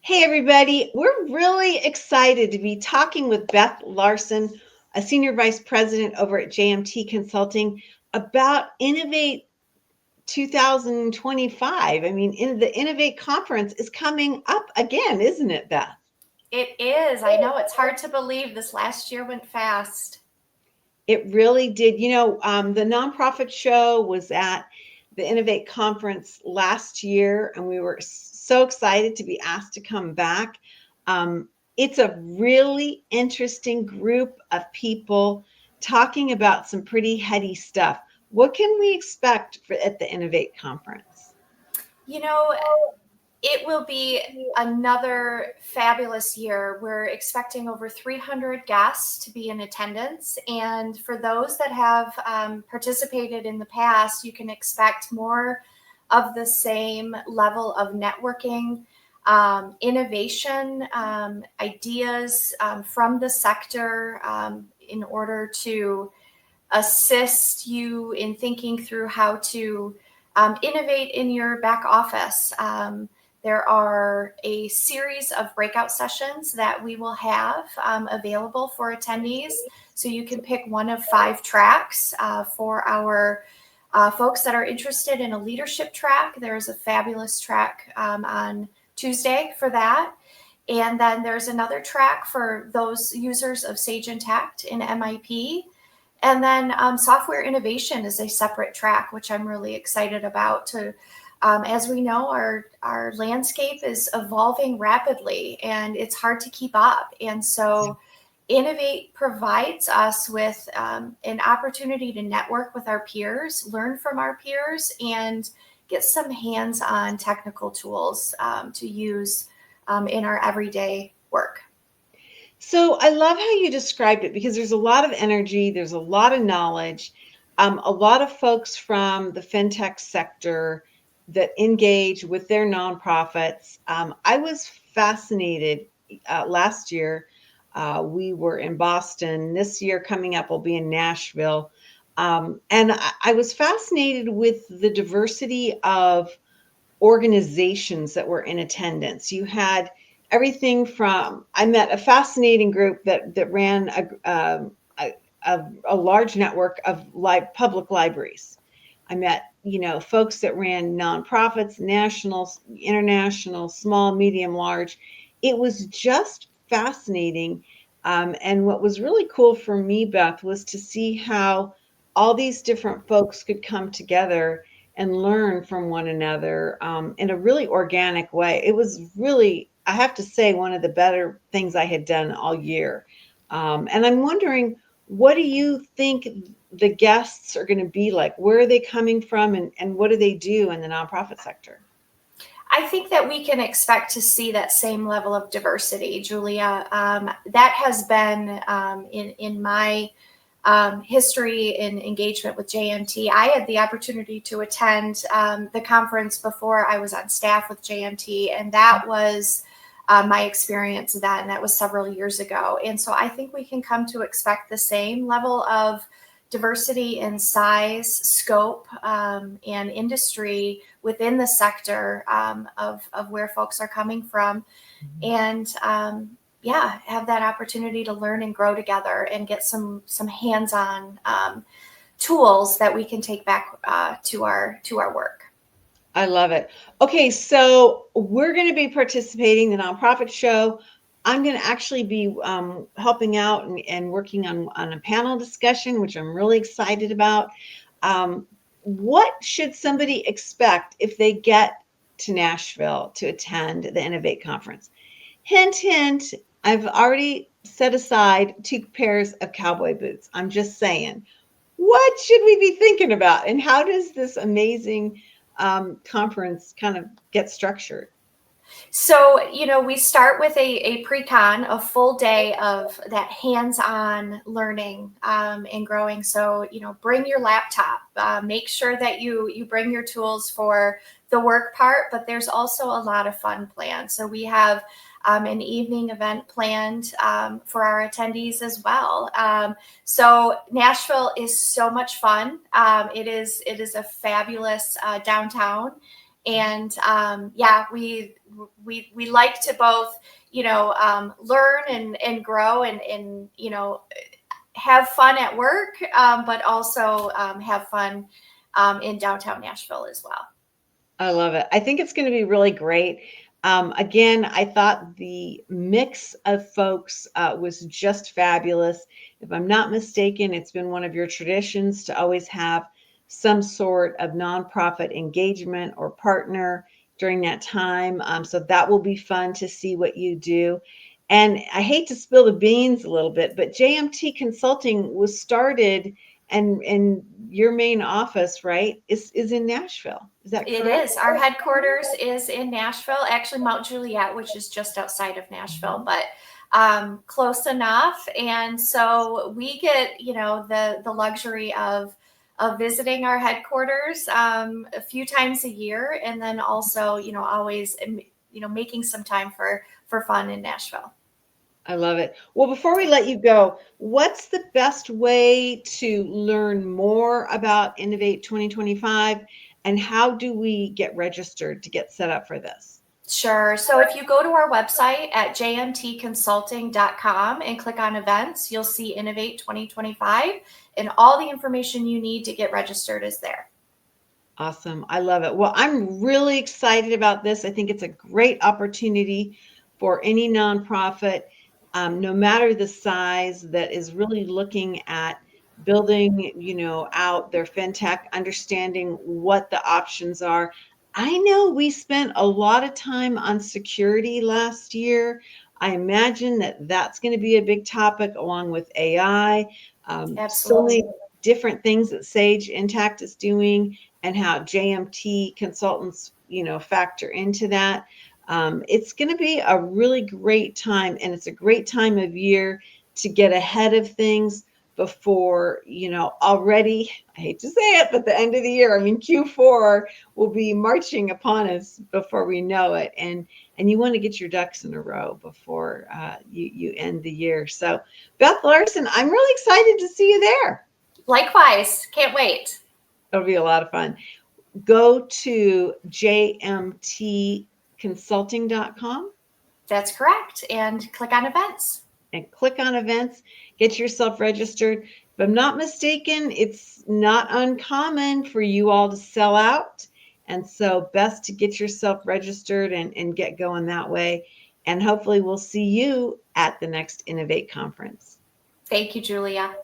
Hey, everybody. We're really excited to be talking with Beth Larsen, a Senior Vice President over at JMT Consulting, about Innovate 2025. The Innovate conference is coming up again, isn't it, Beth? It is. I know it's hard to believe this last year went fast. It really did. The nonprofit show was at the Innovate conference last year, and we were so excited to be asked to come back. It's a really interesting group of people talking about some pretty heady stuff. What can we expect at the Innovate conference? You know, it will be another fabulous year. We're expecting over 300 guests to be in attendance. And for those that have participated in the past, you can expect more of the same level of networking, innovation, ideas from the sector in order to assist you in thinking through how to innovate in your back office. There are a series of breakout sessions that we will have available for attendees. So you can pick one of 5 tracks for our folks that are interested in a leadership track. There's a fabulous track on Tuesday for that. And then there's another track for those users of Sage Intacct in MIP. And then software innovation is a separate track, which I'm really excited about. As we know, our landscape is evolving rapidly and it's hard to keep up. And so Innovate provides us with an opportunity to network with our peers, learn from our peers, and get some hands-on technical tools to use in our everyday work. So I love how you described it because there's a lot of energy, there's a lot of knowledge, a lot of folks from the fintech sector that engage with their nonprofits. I was fascinated last year. We were in Boston. This year coming up, we'll be in Nashville. And I was fascinated with the diversity of organizations that were in attendance. You had everything from, I met a fascinating group that ran a large network of public libraries. I met, folks that ran nonprofits, national, international, small, medium, large. It was just fascinating. And what was really cool for me, Beth, was to see how all these different folks could come together and learn from one another in a really organic way. It was really, I have to say, one of the better things I had done all year. And I'm wondering, what do you think the guests are going to be like? Where are they coming from, and what do they do in the nonprofit sector? I think that we can expect to see that same level of diversity, Julia. That has been in my history in engagement with JMT. I had the opportunity to attend the conference before I was on staff with JMT, and that was my experience then. That was several years ago. And so I think we can come to expect the same level of diversity in size, scope, and industry within the sector of where folks are coming from. And have that opportunity to learn and grow together and get some hands-on tools that we can take back to our work. I love it. Okay, so we're going to be participating in the nonprofit show. I'm going to actually be helping out and working on a panel discussion, which I'm really excited about. What should somebody expect if they get to Nashville to attend the Innovate conference? Hint, hint, I've already set aside 2 pairs of cowboy boots. I'm just saying. What should we be thinking about? And how does this amazing conference kind of get structured? So, we start with a pre-con, a full day of that hands-on learning and growing. So, bring your laptop, make sure that you bring your tools for the work part, but there's also a lot of fun planned. So we have an evening event planned for our attendees as well. So Nashville is so much fun. It is a fabulous downtown. And yeah, we like to both, learn and grow and have fun at work, but also have fun in downtown Nashville as well. I love it. I think it's going to be really great. Again, I thought the mix of folks was just fabulous. If I'm not mistaken, it's been one of your traditions to always have some sort of nonprofit engagement or partner during that time. So that will be fun to see what you do. And I hate to spill the beans a little bit, but JMT Consulting was started, and your main office, right, is in Nashville. Is that It correct? is. Our headquarters is in Nashville, actually Mount Juliet, which is just outside of Nashville, but close enough. And so we get, the luxury of visiting our headquarters a few times a year, and then also, always, making some time for fun in Nashville. I love it. Well, before we let you go, what's the best way to learn more about Innovate 2025, and how do we get registered to get set up for this? Sure. So if you go to our website at jmtconsulting.com and click on events, you'll see Innovate 2025, and all the information you need to get registered is there. Awesome. I love it. Well, I'm really excited about this. I think it's a great opportunity for any nonprofit, no matter the size, that is really looking at building, out their fintech, understanding what the options are. I know we spent a lot of time on security last year. I imagine that that's going to be a big topic along with AI. So many Absolutely. different things that Sage Intact is doing, and how JMT consultants, factor into that. It's going to be a really great time, and it's a great time of year to get ahead of things before, already, I hate to say it, but the end of the year, I mean, Q4 will be marching upon us before we know it. And you want to get your ducks in a row before you end the year. So, Beth Larsen, I'm really excited to see you there. Likewise. Can't wait. It'll be a lot of fun. Go to jmtconsulting.com That's correct. And click on events. and click on events, get yourself registered. If I'm not mistaken, it's not uncommon for you all to sell out. And so, best to get yourself registered and get going that way. And hopefully, we'll see you at the next Innovate conference. Thank you, Julia.